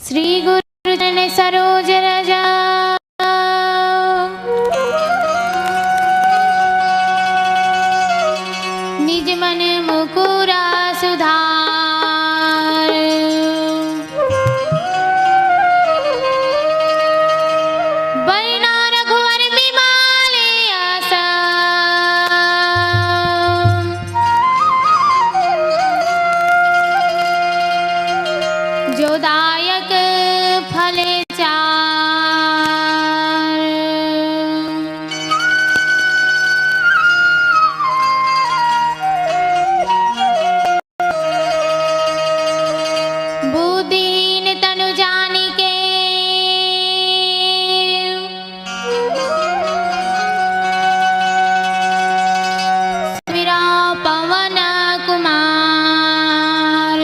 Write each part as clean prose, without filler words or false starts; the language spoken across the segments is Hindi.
श्री गुरुजन सरोज रजा निज मन मुकुरा सुधार। बरना रघुवर बिमाले आसा जो दायक फल चार। बुद्धिहीन तनु जानिके सुमिरा पवन कुमार।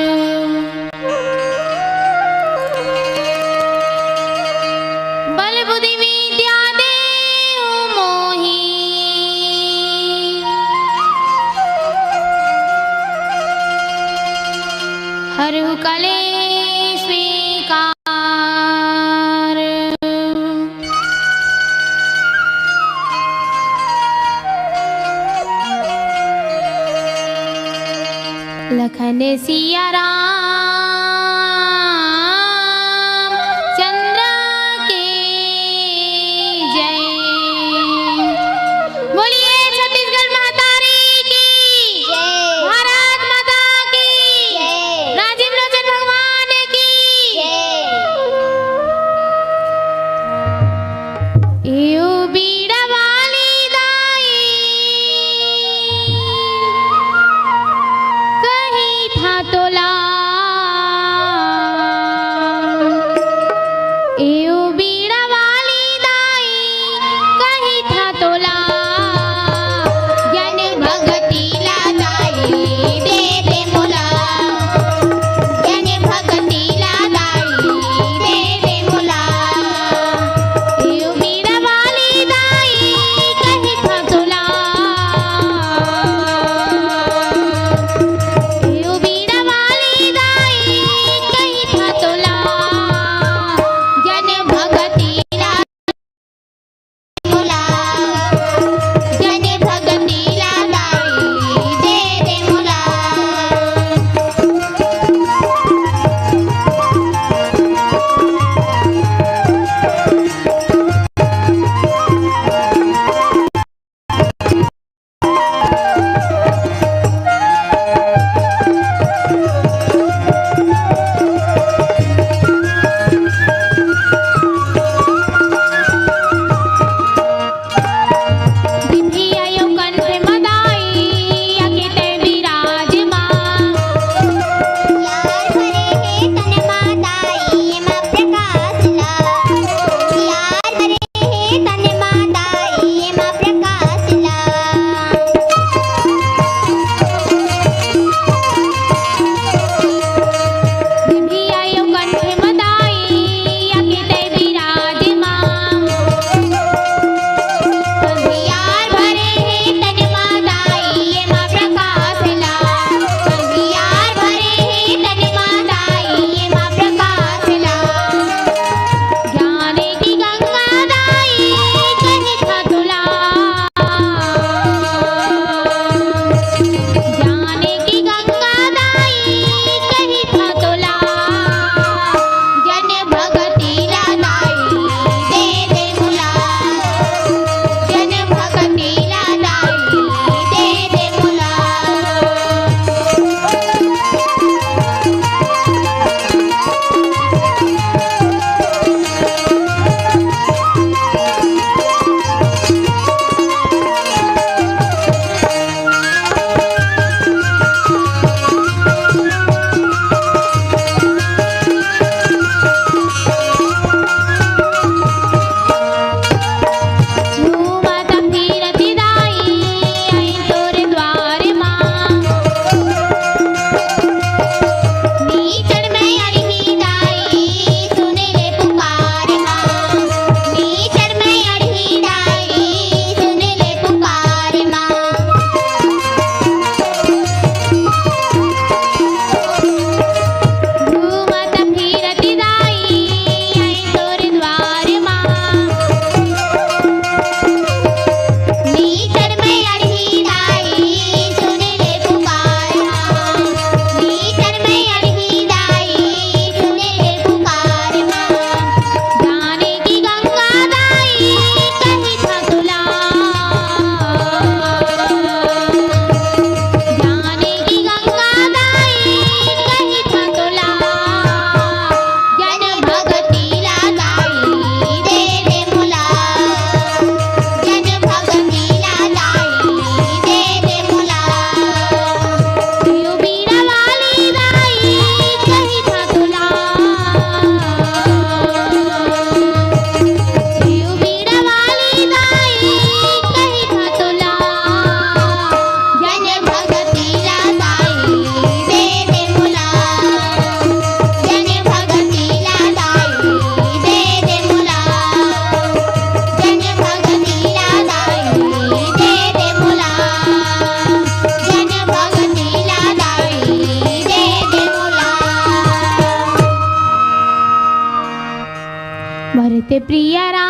ते प्रिय राम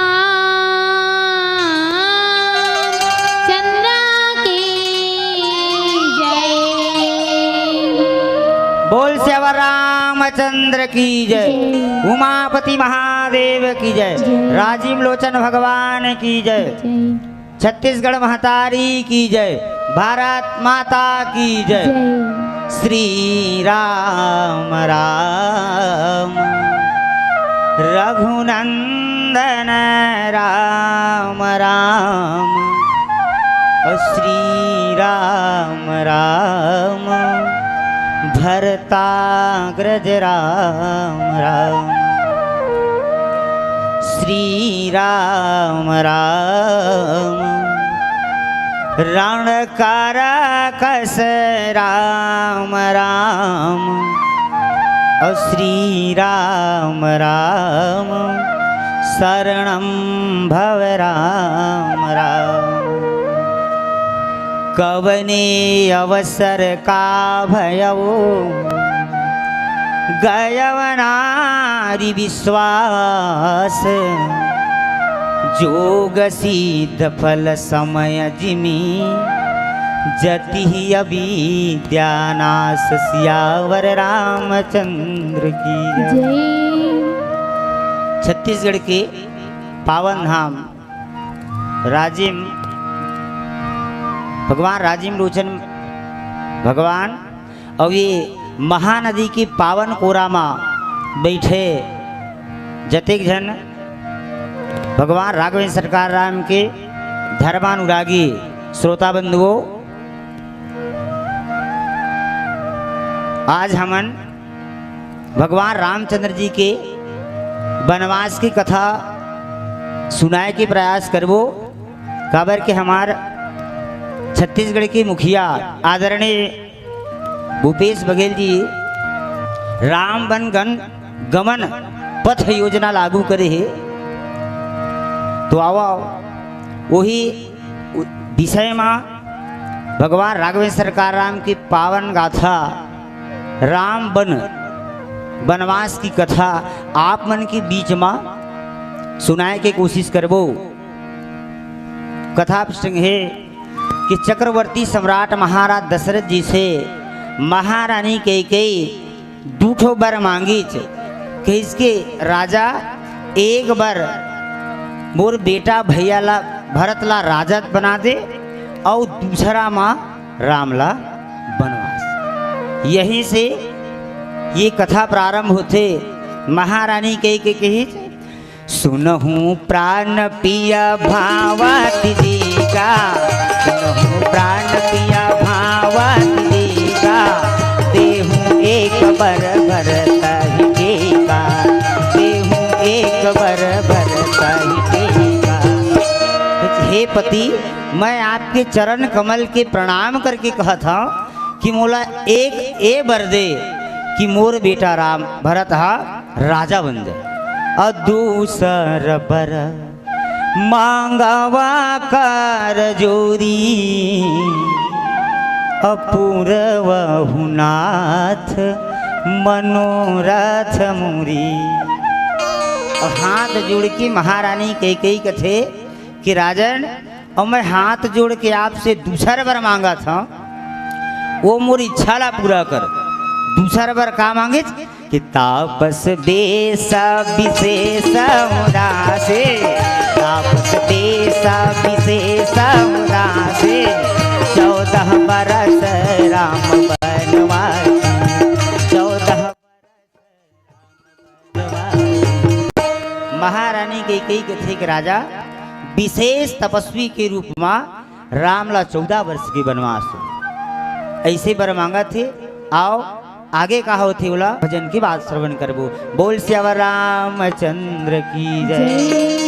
चंद्र की जय। बोल श्यावर रामचंद्र की जय। उमापति महादेव की जय। राजीव लोचन भगवान की जय। छत्तीसगढ़ महतारी की जय। भारत माता की जय। श्री राम राम रघुनंदन राम राम श्री राम राम भरताग्रज राम राम श्री राम राम रणकारकस राम राम श्री राम राम शरणं भव राम राम। कवने अवसर का भयवो गयवनारि विश्वास जोग सिद्ध फल समय जिमी जति अविद्यानाश सियावर रामचंद्र की जय। छत्तीसगढ़ के पावन धाम राजिम भगवान राजीव लोचन भगवान और ये महानदी की पावन कोरा में बैठे जतेक जन भगवान राघवेंद्र सरकार राम के धर्मानुरागी श्रोता बंधुओं, आज हमन भगवान रामचंद्र जी के वनवास की कथा सुनाए के प्रयास करबो। काबर के हमार छत्तीसगढ़ के मुखिया आदरणीय भूपेश बघेल जी राम वन गमन पथ योजना लागू करे है। तो आओ वही विषय में भगवान राघवेंद्र सरकार राम की पावन गाथा राम वनवास की कथा आप मन के बीच में सुनाए के कोशिश करबो। कथा प्रसंग है कि चक्रवर्ती सम्राट महाराज दशरथ जी से महारानी कैकेयी दूठो बर मांगी कि इसके राजा एक बार मोर बेटा भैया ला भरत ला राजा बना दे और दूसरा माँ राम ला बनवास। यहीं से ये कथा प्रारंभ होते। महारानी कैकेयी कही सुनहूँ प्राण पिया भावती जी का, सुनहूँ प्राण पिया भावती जी का, देहूँ एक बर भरत ही का, देहूँ एक बर भरत ही का। हे पति, मैं आपके चरण कमल के प्रणाम करके कहा था कि मोला एक ए बर दे कि मोर बेटा राम भरत हा राजा बन जाए, और दूसर बर मांगवा कर जोरी अपूर्वहुनाथ मनोरथ मुरी। हाथ जोड़ के महारानी कैकेयी कथे कि राजन, और मैं हाथ जोड़ के आपसे दूसरा बार मांगा था, वो मोर इच्छा ला पूरा कर। दूसरा बार का मांगे कि तापस देश विशेष मुदासे, तापस देश विशेष मुदासे, 14 बरस राम बनवास, 14 महारानी कैकेयी कथे कि राजा विशेष तपस्वी के रूप में राम ला 14 वर्ष के वनवास ऐसे बर मांगा थे। आओ आगे कहा होती बोला भजन की बात श्रवण करबो। बोल श्यावर रामचंद्र की जय।